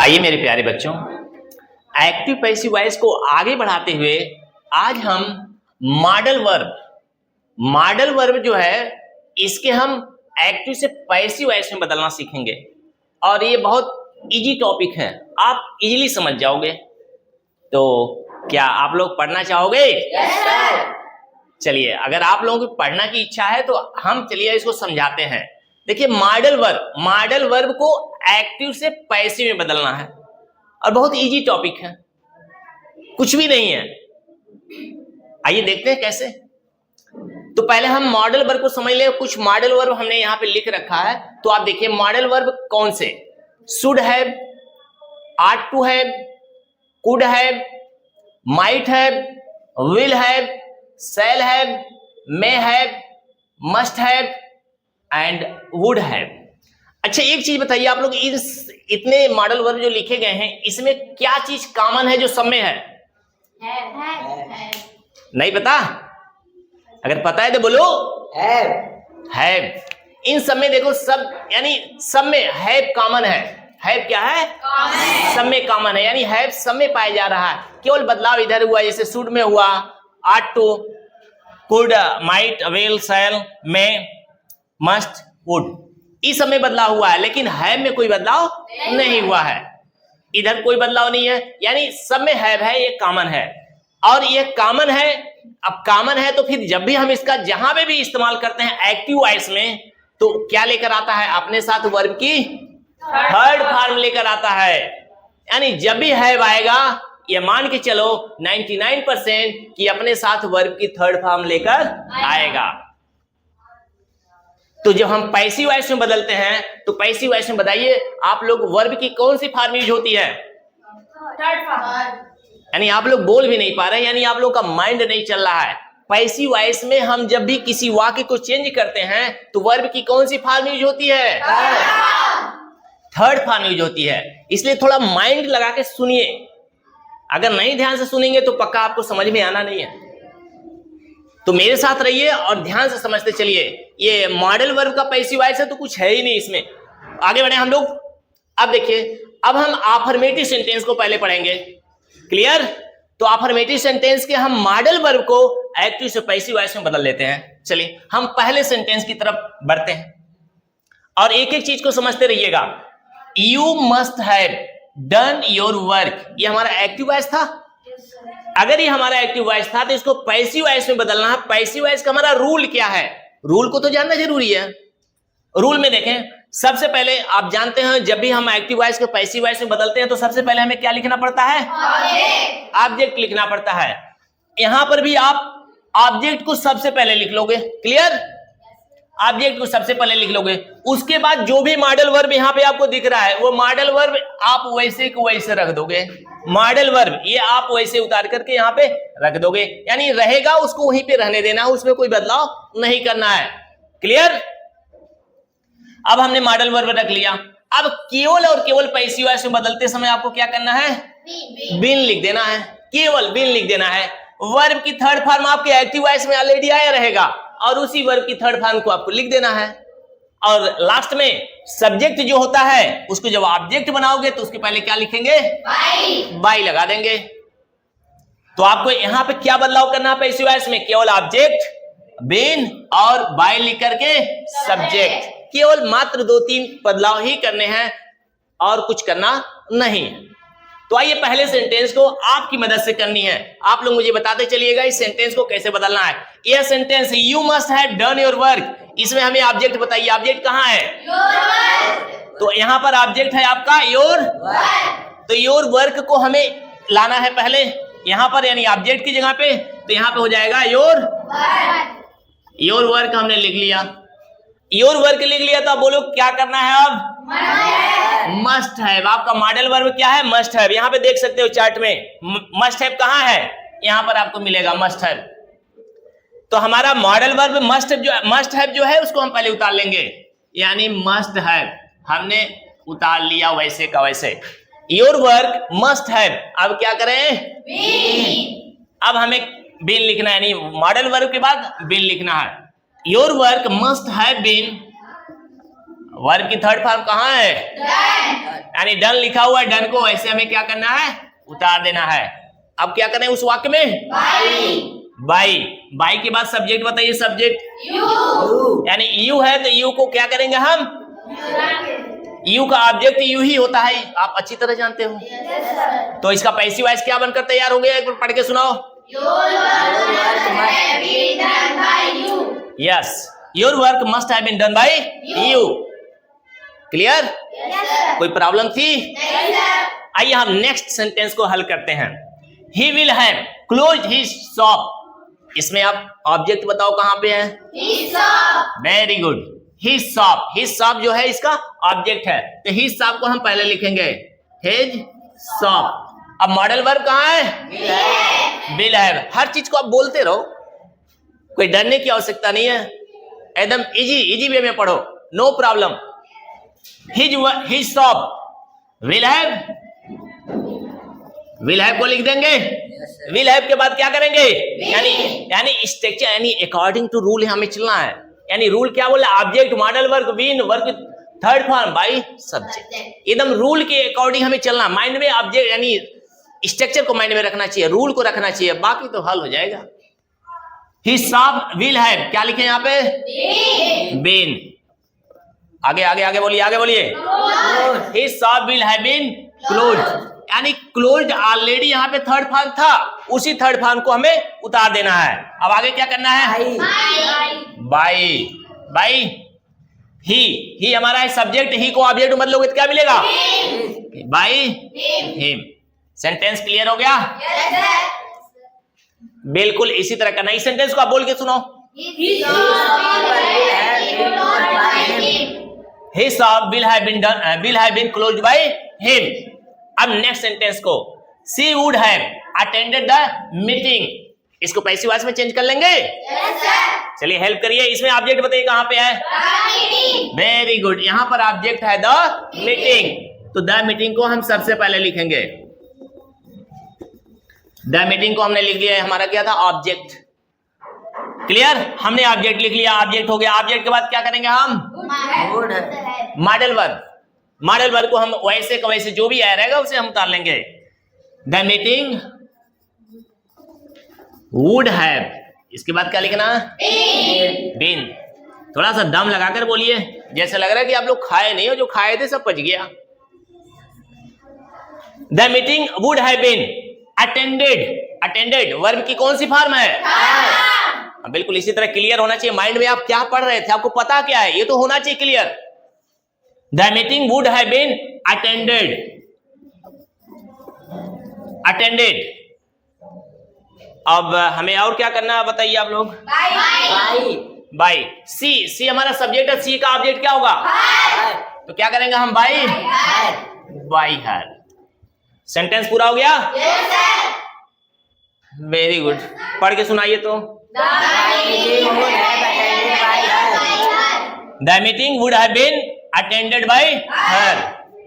आइए मेरे प्यारे बच्चों, एक्टिव पैसिव वॉइस को आगे बढ़ाते हुए आज हम मॉडल वर्ब जो है इसके हम एक्टिव से पैसिव वॉइस में बदलना सीखेंगे। और ये बहुत इजी टॉपिक है, आप इजीली समझ जाओगे। तो क्या आप लोग पढ़ना चाहोगे? Yes sir. चलिए, अगर आप लोगों की पढ़ना की इच्छा है तो हम चलिए इसको समझाते हैं। देखिए, मॉडल वर्ब को एक्टिव से पैसिव में बदलना है और बहुत इजी टॉपिक है, कुछ भी नहीं है। आइए देखते हैं कैसे। तो पहले हम मॉडल वर्ब को समझ ले। कुछ मॉडल वर्ब हमने यहाँ पे लिख रखा है, तो आप देखिए मॉडल वर्ब कौन से? Should have, ought to have, could have, might have, will have, shall have, may have, must have and would have. अच्छा, एक चीज बताइए आप लोग, इतने मॉडल वर्ब जो लिखे गए हैं इसमें क्या चीज कॉमन है जो सब में है? नहीं पता? अगर पता है तो बोलो हैव। इन सब में देखो, सब यानी सब में हैव कॉमन है। हैव क्या है? कॉमन। सब में कॉमन है, यानी हैव सब में पाया जा रहा है। केवल बदलाव इधर हुआ, जैसे शुड में हुआ, ought to, could, might, will, shall, may, must, would, इस सब में बदलाव हुआ है, लेकिन हैव में कोई बदलाव नहीं हुआ है। इधर कोई बदलाव नहीं है, यानी सब में हैव है, ये कॉमन है। और ये कॉमन है। अब कॉमन है तो फिर जब भी हम इसका जहां पे भी इस्तेमाल करते हैं एक्टिव वॉइस में, तो क्या लेकर आता है? अपने साथ वर्ब की थर्ड फॉर्म लेकर आता है। यानी जब भी हैव आएगा, ये मान के चलो 99% कि अपने साथ वर्ब की थर्ड फॉर्म लेकर आएगा। तो जब हम पैसिव वॉइस में बदलते हैं, तो पैसिव वॉइस में बताइए आप लोग, वर्ब की कौन सी फॉर्म यूज होती है? Third form. यानी आप लोग बोल भी नहीं पा रहे, यानी आप लोग का माइंड नहीं चल रहा है। पैसिव वॉइस में हम जब भी किसी वाक्य को चेंज करते हैं तो वर्ब की कौन सी फॉर्म यूज होती है? थर्ड फॉर्म यूज होती है। इसलिए थोड़ा माइंड लगा के सुनिए। अगर नहीं ध्यान से सुनेंगे तो पक्का आपको समझ में आना नहीं है। तो मेरे साथ रहिए और ध्यान से समझते चलिए। ये मॉडल वर्ब का पैसिव वॉइस है तो कुछ है ही नहीं इसमें। आगे बढ़े हम लोग। अब देखिए, अब हम अफर्मेटिव सेंटेंस को पहले पढ़ेंगे। क्लियर? तो अफर्मेटिव सेंटेंस के हम मॉडल वर्ब को एक्टिव से पैसिव वॉइस में बदल लेते हैं। चलिए हम पहले सेंटेंस की तरफ बढ़ते हैं और एक एक चीज को समझते रहिएगा। You must have done your work, ये हमारा एक्टिव वॉइस था। अगर ये हमारा एक्टिव वॉइस था तो इसको पैसिव वॉइस में बदलना है। पैसिव वॉइस का हमारा रूल क्या है? रूल को तो जानना जरूरी है। रूल में देखें, सबसे पहले आप जानते हैं जब भी हम एक्टिव वॉइस को पैसिव वॉइस में बदलते हैं तो सबसे पहले हमें क्या लिखना पड़ता है? ऑब्जेक्ट लिखना पड़ता है। यहां पर भी आप ऑब्जेक्ट को सबसे पहले लिख लोगे। क्लियर? ऑब्जेक्ट को सबसे पहले लिख लोगे। उसके बाद जो भी मॉडल वर्ब यहां पे आपको दिख रहा है वो मॉडल वर्ब आप वैसे को वैसे रख दोगे। मॉडल वर्ब ये आप वैसे उतार करके यहाँ पे रख दोगे, यानी रहेगा उसको वहीं पे रहने देना है, उसमें कोई बदलाव नहीं करना है। क्लियर? अब हमने मॉडल वर्ब रख लिया। अब केवल और केवल पैसिव वॉइस में बदलते समय आपको क्या करना है? बीन लिख देना है। केवल बीन लिख देना है। वर्ब की थर्ड फॉर्म आपके एक्टिव वॉइस में ऑलरेडी आया रहेगा और उसी वर्ब की थर्ड फॉर्म को आपको लिख देना है। और लास्ट में सब्जेक्ट जो होता है उसको जब ऑब्जेक्ट बनाओगे तो उसके पहले क्या लिखेंगे? बाय लगा देंगे। तो आपको यहां पे क्या बदलाव करना है पैसिव वॉइस में? केवल ऑब्जेक्ट, बीन और बाय लिख करके सब्जेक्ट। केवल मात्र 2-3 बदलाव ही करने हैं और कुछ करना नहीं है। तो आइए पहले सेंटेंस को आपकी मदद से करनी है। आप लोग मुझे बताते चलिएगा इस सेंटेंस को कैसे बदलना है। यह sentence you must have done your work, इसमें हमें ऑब्जेक्ट बताइए। ऑब्जेक्ट कहां है? तो यहां पर ऑब्जेक्ट है आपका योर। तो योर वर्क को हमें लाना है पहले यहां पर, यानी ऑब्जेक्ट की जगह पे। तो यहां पे हो जाएगा योर वर्क हमने लिख लिया। योर वर्क लिख लिया तो आप बोलो क्या करना है अब? Must have. आपका मॉडल वर्ब क्या है? Must have. यहां पे देख सकते हो चार्ट में मस्ट हैव कहां है? यहां पर आपको मिलेगा मस्ट हैव। तो हमारा मॉडल वर्ब मस्ट हैव जो है उसको हम पहले उतार लेंगे, यानी मस्ट हैव हमने उतार लिया वैसे का वैसे। Your work must have. अब क्या करें? अब हमें बीन लिखना है, यानी मॉडल वर्ब के बाद बीन लिखना है। Your work must have been verb की थर्ड फॉर्म कहाँ है? यानी डन लिखा हुआ है, डन को ऐसे हमें क्या करना है? उतार देना है। अब क्या करें उस वाक्य में? बाई। बाई के बाद सब्जेक्ट बताइए, सब्जेक्ट यानी यू है तो यू को क्या करेंगे हम? यू का ऑब्जेक्ट यू ही होता है, आप अच्छी तरह जानते हो। तो इसका पैसिव वॉइस क्या बनकर तैयार हो गया? एक बार पढ़ के सुनाओ। Yes, your work must have been done by you. Clear? कोई प्रॉब्लम थी? आइए हम नेक्स्ट सेंटेंस को हल करते हैं। He will have closed his shop. इसमें आप ऑब्जेक्ट बताओ कहां पे है? Very good, his shop. His shop जो है इसका ऑब्जेक्ट है, तो हिज शॉप को हम पहले लिखेंगे हिज शॉप। अब मॉडल वर्ब कहां है? Will have. हर चीज को आप बोलते रहो, कोई डरने की आवश्यकता नहीं है, एकदम इजी वे में पढ़ो, no problem. His shop will have, will have को लिख देंगे। विल हैव के बाद क्या करेंगे? यानी स्ट्रक्चर, यानी अकॉर्डिंग टू रूल हमें चलना है। यानी रूल क्या बोला? Object, modal verb, been, verb third form by subject, एकदम रूल के अकॉर्डिंग हमें चलना। माइंड में ऑब्जेक्ट यानी स्ट्रक्चर को माइंड में रखना चाहिए, रूल को रखना चाहिए, बाकी तो हल हो जाएगा। हिज शॉप विल हैव क्या लिखे यहाँ पे? बीन। आगे आगे आगे बोलिए, आगे बोलिए। His shop will have been closed, यानी क्लोज्ड ऑलरेडी यहाँ पे थर्ड फॉर्म था, उसी थर्ड फॉर्म को हमें उतार देना है। अब आगे क्या करना है? बाई। बाई ही हमारा है सब्जेक्ट, ही को ऑब्जेक्ट मत लोगे तो क्या मिलेगा? By him. सेंटेंस क्लियर हो गया? बिल्कुल इसी तरह का नई सेंटेंस को आप बोल के सुनो। His shop will have been closed by him. अब नेक्स्ट सेंटेंस को, she would have attended the meeting, इसको पैसिव वॉइस में चेंज कर लेंगे। चलिए हेल्प करिए, इसमें ऑब्जेक्ट बताइए कहां पे है? वेरी गुड, यहां पर ऑब्जेक्ट है द मीटिंग, तो द मीटिंग को हम सबसे पहले लिखेंगे। द मीटिंग को हमने लिख लिया है, हमारा क्या था? ऑब्जेक्ट। क्लियर? हमने ऑब्जेक्ट लिख लिया, ऑब्जेक्ट हो गया। ऑब्जेक्ट के बाद क्या करेंगे हम? Modal verb. मॉडल वर्ब को हम वैसे का वैसे जो भी आ रहेगा उसे हम उतार लेंगे। द मीटिंग वुड हैव, इसके बाद क्या लिखना? बीन। थोड़ा सा दम लगाकर बोलिए, जैसे लग रहा है कि आप लोग खाए नहीं हो, जो खाए थे सब पच गया। The meeting would have been attended. Attended verb की कौन सी फॉर्म है? बिल्कुल इसी तरह क्लियर होना चाहिए माइंड में, आप क्या पढ़ रहे थे, आपको पता क्या है, ये तो होना चाहिए clear. The meeting would have been attended. Attended. अब हमें और क्या करना है बताइए आप लोग? बाई। सी हमारा सब्जेक्ट है, सी का ऑब्जेक्ट क्या होगा? तो क्या करेंगे हम? By her. सेंटेंस पूरा हो गया? वेरी गुड, पढ़ के सुनाइए तो। The meeting would have been attended by her.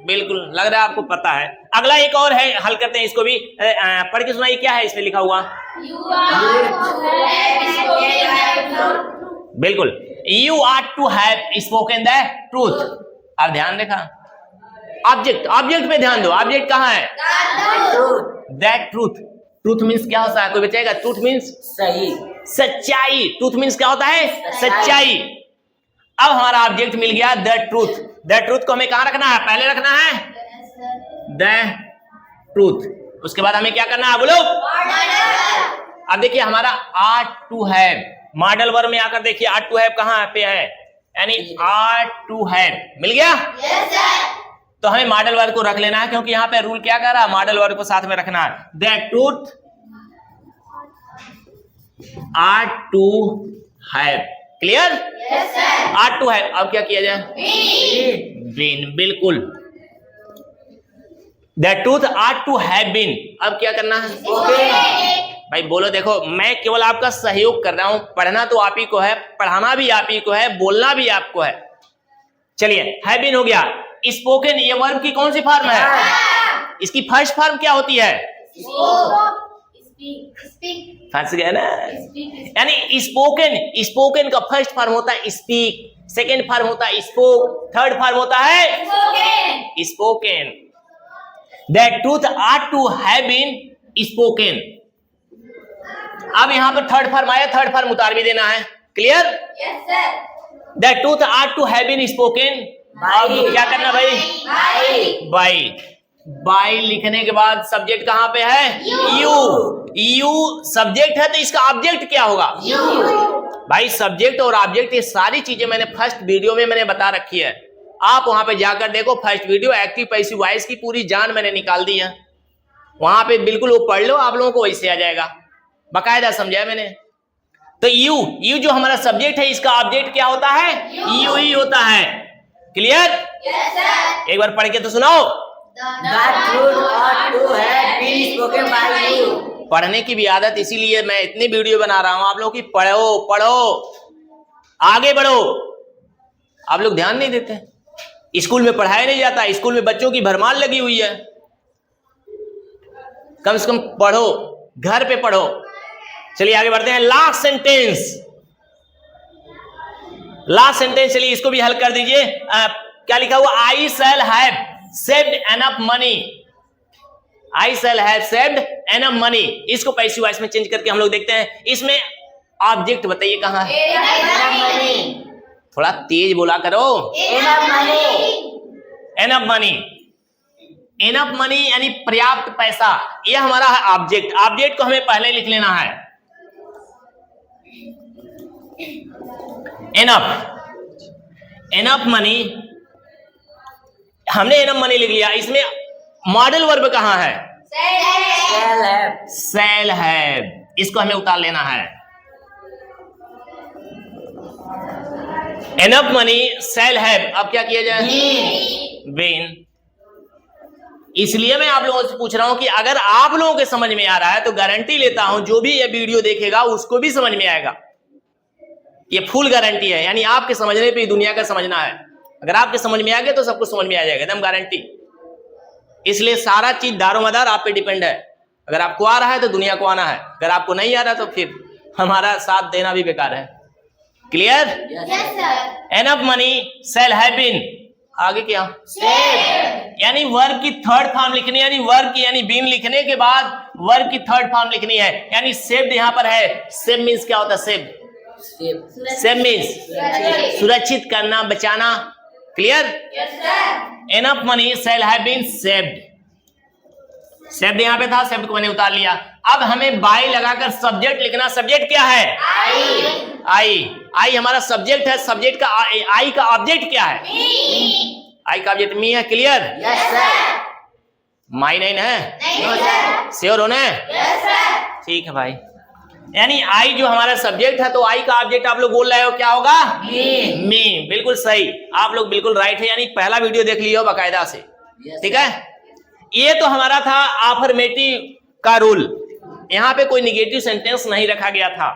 बिल्कुल लग रहा है आपको पता है। अगला एक और है, हल करते हैं इसको भी। पढ़ के सुनाइए, क्या है इसमें लिखा हुआ? बिल्कुल, you are to have spoken the truth. अब ध्यान देखा, ऑब्जेक्ट पे ध्यान दो। ऑब्जेक्ट कहाँ है? That truth. ट्रूथ मीन्स क्या होता है? कोई बचाएगा? ट्रूथ मीन्स सही, सच्चाई। ट्रूथ मीन्स क्या होता है? सच्चाई। अब हमारा ऑब्जेक्ट मिल गया द ट्रूथ। द ट्रूथ को हमें कहां रखना है? पहले रखना है द ट्रूथ, उसके बाद हमें क्या करना है? बोलो। अब देखिए हमारा are to have, modal verb में आकर देखिए आर टू हैव कहां पे है, यानी आर टू हैव मिल गया। तो हमें मॉडल वर्ब को रख लेना है, क्योंकि यहाँ पे रूल क्या कर रहा है? मॉडल वर्ब को साथ में रखना है। That truth are to have. Clear? Are to have. अब क्या किया जाए? बीन। बिल्कुल, that truth are to have been. अब क्या करना है? भाई बोलो। देखो मैं केवल आपका सहयोग कर रहा हूं, पढ़ना तो आप ही को है, पढ़ाना भी आप ही को है, बोलना भी आपको है। चलिए हैव बीन हो गया। स्पोकन ये वर्ब की कौन सी फॉर्म है? इसकी फर्स्ट फॉर्म क्या होती है? फंस गया ना? यानी स्पोकन का फर्स्ट फॉर्म होता है स्पीक। सेकेंड फॉर्म होता है स्पोक, थर्ड फॉर्म होता है spoken. That truth are to have been spoken. अब यहां पर थर्ड फॉर्म आया, थर्ड फॉर्म उतार भी देना है। Clear? Yes, sir. That truth are to have been spoken. अब क्या करना भाई? बाई। बाई लिखने के बाद सब्जेक्ट कहां पे है? यू। यू सब्जेक्ट है तो इसका ऑब्जेक्ट क्या होगा? भाई सब्जेक्ट और ऑब्जेक्ट ये सारी चीजें मैंने फर्स्ट वीडियो में मैंने बता रखी है। आप वहां पे जाकर देखो, first video active passive voice की पूरी जान मैंने निकाल दी है। वहां पे बिल्कुल वो पढ़ लो, आप लोगों को वैसे आ जाएगा, बाकायदा समझाया मैंने। तो यू जो हमारा सब्जेक्ट है, इसका ऑब्जेक्ट क्या होता है? यू ही होता है। क्लियर? Yes, sir. एक बार पढ़ के तो सुनाओ। The truth ought to have been spoken by you. पढ़ने की भी आदत, इसीलिए मैं इतनी वीडियो बना रहा हूं आप लोगों की। पढ़ो पढ़ो, आगे बढ़ो। आप लोग ध्यान नहीं देते, स्कूल में पढ़ाया नहीं जाता, स्कूल में बच्चों की भरमार लगी हुई है। कम से कम पढ़ो, घर पे पढ़ो। चलिए आगे बढ़ते हैं। लास्ट सेंटेंस, लास्ट सेंटेंस, चलिए इसको भी हल कर दीजिए। क्या लिखा हुआ? I shall have saved enough money. I shall have saved enough money, इसको पैसिव वॉइस में चेंज करके हम लोग देखते हैं। इसमें ऑब्जेक्ट बताइए कहां है? थोड़ा तेज बोला करो। Enough money. Enough money. Enough money यानी पर्याप्त पैसा, यह हमारा है ऑब्जेक्ट। ऑब्जेक्ट को हमें पहले लिख लेना है। एनफ मनी, हमने एनफ मनी लिख लिया। इसमें मॉडल वर्ब कहां है? Shall have. शैल हैव, इसको हमें उतार लेना है। एनफ मनी शैल हैव, अब क्या किया जाए? बीन। इसलिए मैं आप लोगों से पूछ रहा हूं कि अगर आप लोगों के समझ में आ रहा है तो गारंटी लेता हूं जो भी ये वीडियो देखेगा उसको भी समझ में आएगा। ये फुल गारंटी है, यानी आपके समझने पे ही दुनिया का समझना है। अगर आपके समझ में आ गया तो सब कुछ समझ में आ जाएगा, एकदम गारंटी। इसलिए सारा चीज दारोमदार आप पे डिपेंड है। अगर आपको आ रहा है तो दुनिया को आना है, अगर आपको नहीं आ रहा तो फिर हमारा साथ देना भी बेकार है। Clear? Yes, sir. Enough money shall have been, आगे क्या? यानी वर्ब की थर्ड फॉर्म लिखनी है, यानी वर्ब की यानी बीन लिखने के बाद वर्ब की थर्ड फॉर्म लिखनी है। यानी सेव्ड यहां पर है। सेव मीन्स क्या होता है? सेव, सेव मीन्स सुरक्षित करना, बचाना। Clear? Yes, sir. Enough money shall have been saved. Saved यहां पे था, सेव्ड को मैंने उतार लिया। अब हमें बाय लगाकर सब्जेक्ट लिखना। सब्जेक्ट क्या है? आई। आई हमारा सब्जेक्ट है। सब्जेक्ट का आई का ऑब्जेक्ट क्या है? आई का ऑब्जेक्ट मी है। क्लियर? Yes, sir. माई नहीं है? No, sir. श्योर होने? Yes, sir. ठीक है भाई। यानी आई जो हमारा सब्जेक्ट है तो आई का ऑब्जेक्ट आप लोग बोल रहे हो क्या होगा? मी। बिल्कुल सही, आप लोग बिल्कुल राइट है। यानी पहला वीडियो देख लियो बाकायदा से। ठीक है? ये तो हमारा था अफर्मेटिव का रूल। यहां पे कोई निगेटिव सेंटेंस नहीं रखा गया था।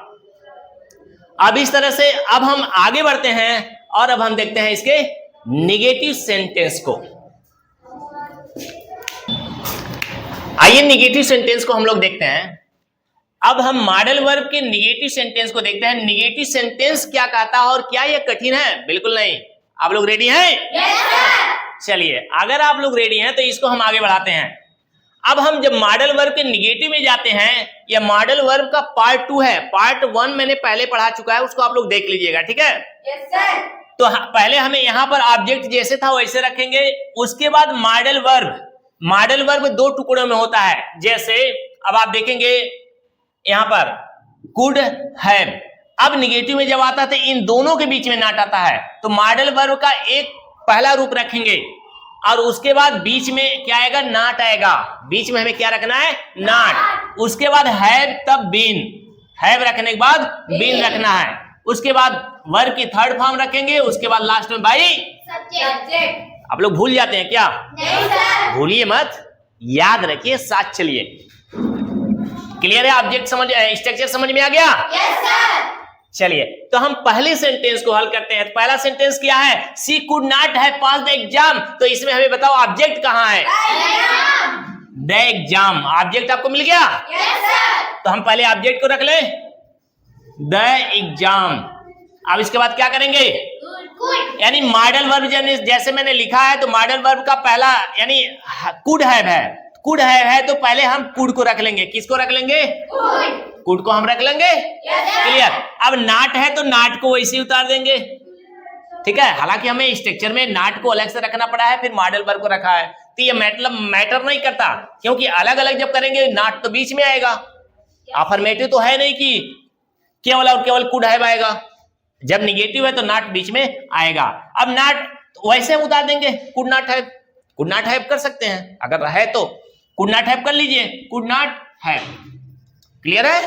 अब इस तरह से अब हम आगे बढ़ते हैं और अब हम देखते हैं इसके निगेटिव सेंटेंस को। आइए निगेटिव सेंटेंस को हम लोग देखते हैं। अब हम मॉडल वर्ब के निगेटिव सेंटेंस को देखते हैं। निगेटिव सेंटेंस क्या कहता है और क्या यह कठिन है? बिल्कुल नहीं। आप लोग रेडी हैं? Yes, sir. चलिए, अगर आप लोग रेडी हैं तो इसको हम आगे बढ़ाते हैं। अब हम जब मॉडल वर्ब के निगेटिव में जाते हैं, यह मॉडल वर्ब का पार्ट 2 है। पार्ट 1 मैंने पहले पढ़ा चुका है, उसको आप लोग देख लीजिएगा। ठीक है? Yes, sir. तो पहले हमें यहां पर ऑब्जेक्ट जैसे था वैसे रखेंगे। उसके बाद मॉडल वर्ब। मॉडल वर्ब 2 टुकड़ों में होता है। जैसे अब आप देखेंगे यहां पर कुड हैव। अब निगेटिव में जब आता है तो इन दोनों के बीच में नॉट आता है, तो मॉडल वर्ब का एक पहला रूप रखेंगे और उसके बाद बीच में क्या आएगा? नॉट आएगा। बीच में हमें क्या रखना है? नॉट। उसके बाद हैव, तब बीन। हैव रखने के बाद बीन रखना है। उसके बाद वर्ब की थर्ड फॉर्म रखेंगे। उसके बाद लास्ट में बाई। Subject. आप लोग भूल जाते हैं क्या? नहीं, sir. भूलिए मत, याद रखिए, साथ चलिए। क्लियर है? ऑब्जेक्ट समझ, स्ट्रक्चर समझ में आ गया? Yes, sir. चलिए, तो हम पहले सेंटेंस को हल करते हैं। पहला सेंटेंस क्या है? She could not have pass the exam. तो इसमें हमें बताओ ऑब्जेक्ट कहां है? The exam. ऑब्जेक्ट आपको मिल गया? Yes, sir. तो हम पहले ऑब्जेक्ट को रख ले, द एग्जाम। अब इसके बाद क्या करेंगे? Good. यानी मॉडल वर्ब जैसे मैंने लिखा है तो मॉडल वर्ब का पहला यानी कुड हैव है, कुड हैव है तो पहले हम कुड को रख लेंगे। किसको रख लेंगे? कुड को हम रख लेंगे। क्लियर? अब नाट है तो नाट को वैसे ही उतार देंगे। ठीक है, हालांकि हमें स्ट्रक्चर में नाट को अलग से रखना पड़ा है, फिर मॉडल वर्ब को रखा है, तो ये मतलब मैटर नहीं करता, क्योंकि अलग अलग जब करेंगे नाट तो बीच में आएगा। अफर्मेटिव तो है नहीं कि केवल और केवल कुड हैव आएगा, जब निगेटिव है तो नाट बीच में आएगा। अब नाट वैसे हम उतार देंगे, could not have, could not have कर सकते हैं, अगर है तो कुड नॉट हैव कर लीजिए, कुड नॉट हैव। क्लियर है?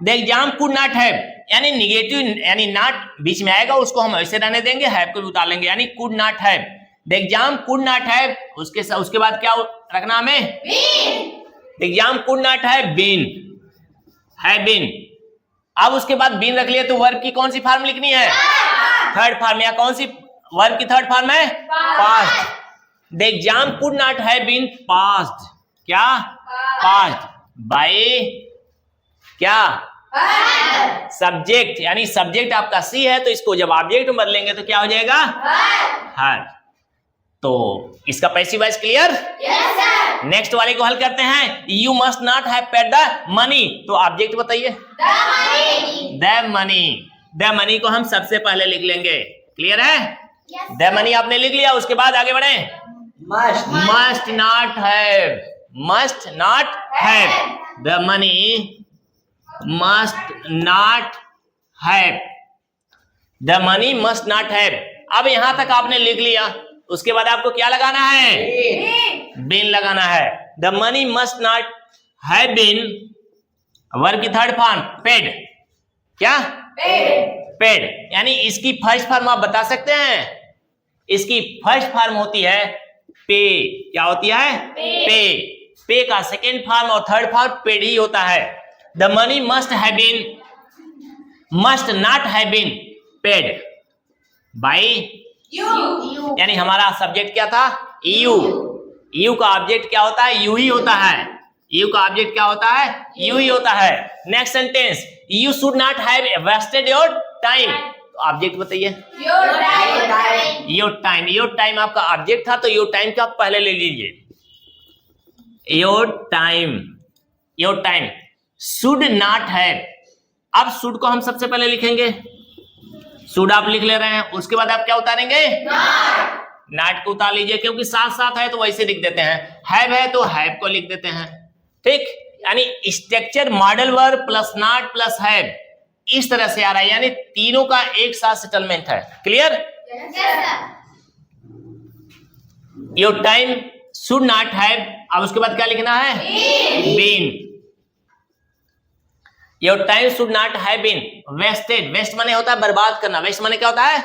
The exam could not have, यानी निगेटिव यानी नॉट बीच में आएगा, उसको हम ऐसे रहने देंगे, हैव को भी उतार लेंगे, यानी could not have. The exam could not have, उसके बाद क्या रखना हमें? The exam could not have been, है बीन। अब उसके बाद बीन रख लिया तो वर्ब की कौन सी फॉर्म लिखनी है? Third form. या कौन सी वर्ब की थर्ड फॉर्म है? Passed. The exam could not have been passed, क्या? पास्ट बाय क्या? सब्जेक्ट, यानी सब्जेक्ट आपका सी है तो इसको जब ऑब्जेक्ट में बदलेंगे तो क्या हो जाएगा? हर। तो इसका पैसिव वॉइस क्लियर? नेक्स्ट वाले को हल करते हैं। You must not have paid the money, तो ऑब्जेक्ट बताइए। द मनी, द मनी को हम सबसे पहले लिख लेंगे। क्लियर है? द मनी आपने लिख लिया, उसके बाद आगे बढ़े। Must not have, must not have, the money must not have, the money must not have. अब यहां तक आपने लिख लिया, उसके बाद आपको क्या लगाना है? बीन लगाना है। The money must not have been, verb की थर्ड फॉर्म पेड, क्या? पेड, यानी इसकी फर्स्ट फॉर्म आप बता सकते हैं? इसकी फर्स्ट फॉर्म होती है पे। क्या होती है? पे। पे का सेकेंड फॉर्म और थर्ड फॉर्म पेड ही होता है। The money must have been, must not have been paid by you, यानी हमारा सब्जेक्ट क्या था? यू। यू का ऑब्जेक्ट क्या होता है? यू ही होता है। यू का ऑब्जेक्ट क्या होता है? यू ही होता है। Next sentence, you should not have wasted your time, तो ऑब्जेक्ट बताइए। योर टाइम, योर टाइम आपका ऑब्जेक्ट था, तो योर टाइम का आप पहले ले लीजिए। Your time, your time should not have, अब शुड को हम सबसे पहले लिखेंगे, शुड आप लिख ले रहे हैं, उसके बाद आप क्या उतारेंगे? नॉट को उतार लीजिए, क्योंकि साथ साथ है तो वैसे लिख देते हैं। हैव है तो हैव को लिख देते हैं। ठीक, यानी structure modal verb plus not plus have इस तरह से आ रहा है, यानी तीनों का एक साथ सेटलमेंट है। Clear? Your time should not have, अब उसके बाद क्या लिखना है? Been. Your time should not have been wasted, waste माने होता है बर्बाद करना, वेस्ट माने क्या होता है?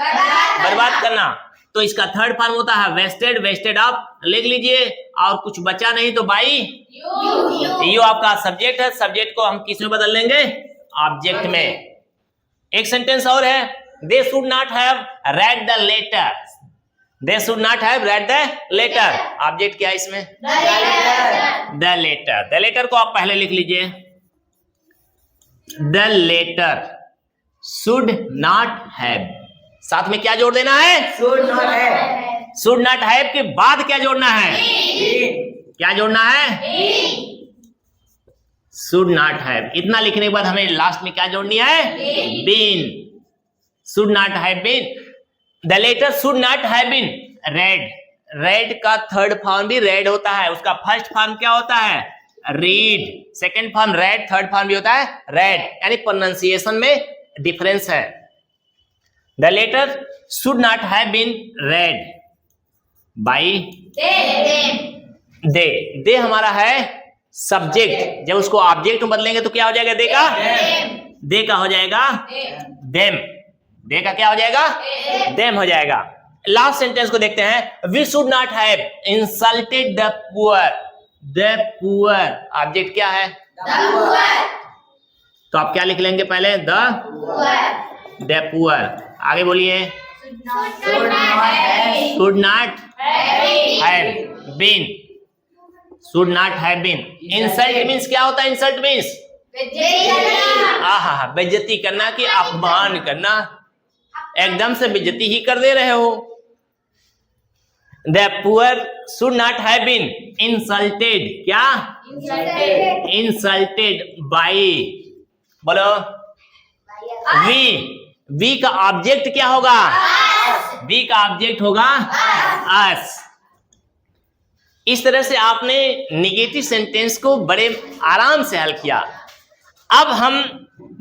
बर्बाद करना। तो इसका थर्ड फॉर्म होता है वेस्टेड, वेस्टेड आप लिख लीजिए, और कुछ बचा नहीं तो बाई यू आपका सब्जेक्ट है, सब्जेक्ट को हम किस में बदल लेंगे? ऑब्जेक्ट में। एक सेंटेंस और है, they should not have read the letter, they should not have read the letter, object क्या है इसमें? The letter. द लेटर को आप पहले लिख लीजिए। The letter should not have, साथ में क्या जोड़ देना है? Should not have. Should not have के बाद क्या जोड़ना है? क्या जोड़ना है? Should not have. इतना लिखने के बाद हमें लास्ट में क्या जोड़नी है? Been. Should not have been, the letter should not have been read. Read का थर्ड फॉर्म भी रेड होता है, उसका फर्स्ट फॉर्म क्या होता है? Read. Second form read, third form भी होता है रेड, यानी प्रोनाउंसिएशन में डिफरेंस है। The letter should not have been read by they. They हमारा है सब्जेक्ट, जब उसको ऑब्जेक्ट में बदलेंगे तो क्या हो जाएगा? दे का? दे का हो जाएगा देम। दे का क्या हो जाएगा? देम हो जाएगा। लास्ट सेंटेंस को देखते हैं। We should not have insulted the poor. The poor object क्या है? तो आप क्या लिख लेंगे पहले? The poor. आगे बोलिए। Should not have been, should not have been. Insult means क्या होता है? इंसल्ट मीन्स बेइज्जती करना कि अपमान करना, एकदम से बेइज्जती ही कर दे रहे हो। The poor should not have been insulted, क्या? Insulted. इंसल्टेड बाई, बोलो वी का ऑब्जेक्ट क्या होगा? वी का ऑब्जेक्ट होगा अस। इस तरह से आपने निगेटिव सेंटेंस को बड़े आराम से हल किया। अब हम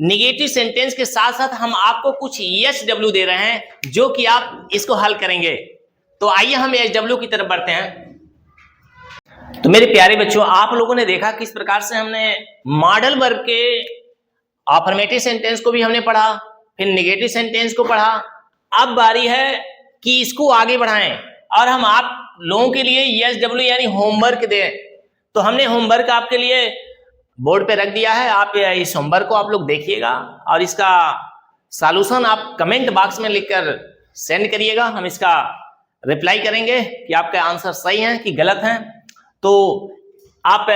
निगेटिव सेंटेंस के साथ साथ हम आपको कुछ SW दे रहे हैं जो कि आप इसको हल करेंगे। तो आइए हम SW की तरफ बढ़ते हैं। तो मेरे प्यारे बच्चों, आप लोगों ने देखा किस प्रकार से हमने मॉडल वर्ब के अफर्मेटिव सेंटेंस को भी हमने पढ़ा, फिर निगेटिव सेंटेंस को पढ़ा। अब बारी है कि इसको आगे बढ़ाएं और हम आप लोगों के लिए SW यानी होमवर्क दें। तो हमने होमवर्क आपके लिए बोर्ड पे रख दिया है। आप इस होमवर्क को आप लोग देखिएगा और इसका सॉल्यूशन आप कमेंट बॉक्स में लिखकर सेंड करिएगा। हम इसका रिप्लाई करेंगे कि आपका आंसर सही है कि गलत है। तो आप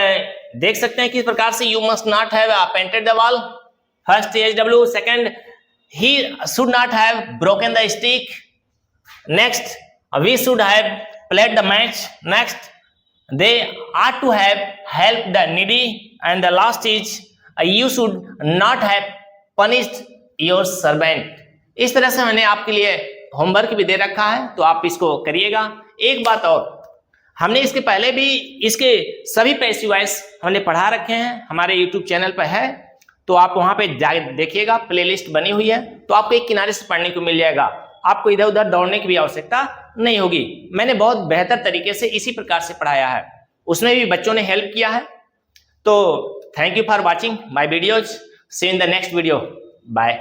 देख सकते हैं किस प्रकार से you must not have painted the wall, first SW, second he should not have broken the stick, next we should have played the match, next they ought to have helped the needy, and the last is you should not have punished your servant। इस तरह से मैंने आपके लिए homework भी दे रखा है, तो आप इसको करिएगा। एक बात और, हमने इसके पहले भी इसके सभी पैसिव वॉइस हमने पढ़ा रखे हैं, हमारे YouTube चैनल पर है, तो आप वहां पे जाके देखिएगा, प्लेलिस्ट बनी हुई है, तो आपको एक किनारे से पढ़ने को मिल जाएगा। आपको इधर उधर दौड़ने की भी आवश्यकता नहीं होगी। मैंने बहुत बेहतर तरीके से इसी प्रकार से पढ़ाया है, उसमें भी बच्चों ने हेल्प किया है। तो thank you for watching my videos, see in the next video, bye.